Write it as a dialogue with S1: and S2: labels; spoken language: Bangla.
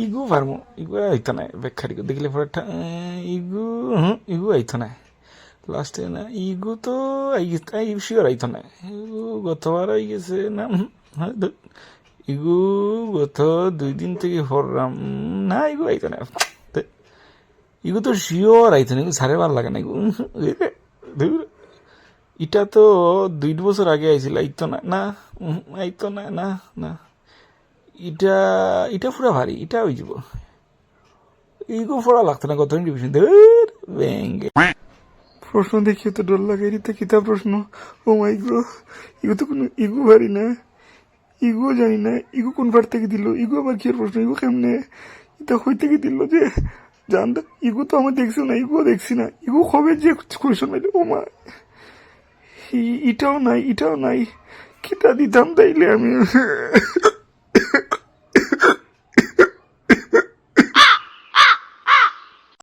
S1: ইগু পারমো, ইগু আইতো না ব্যাখ্যার ইগু দেখলে পরে ইগু ইগু আইতো না লাস্টে না ইগু তো আই শিওর আইতো না ইগু গতবার আই গেছে না ইগু গত 2 দিন থেকে হররাম না ইগু আইতো না ইগু তো শিওর আইতো না ইগু সারে ভাল লাগে না ইগু এটা তো 2 বছর আগে আইছিল আইতো না না আইতো না না না এটা এটা পুরা ভারী এটা হয়ে যাব ইগো পড়া লাগতো না কত ডিভিশন ব্যাঙ্গে প্রশ্ন দেখিয়ে তো ডর লাগে এটা কিতাব প্রশ্ন ও মাই গো ইগো তো কোনো ইগো ভারী না ইগো জানি না ইগো কোন পার থেকে দিল ইগো আবার কি প্রশ্ন ইগো কেমনে এটা হই থেকে দিল যে জান ইগো তো আমার দেখছি না ইগো দেখছি না ইগো কবে যে কোয়েশন পাইলে ও মা এটাও নাই কিতা দিতাম তাইলে আমি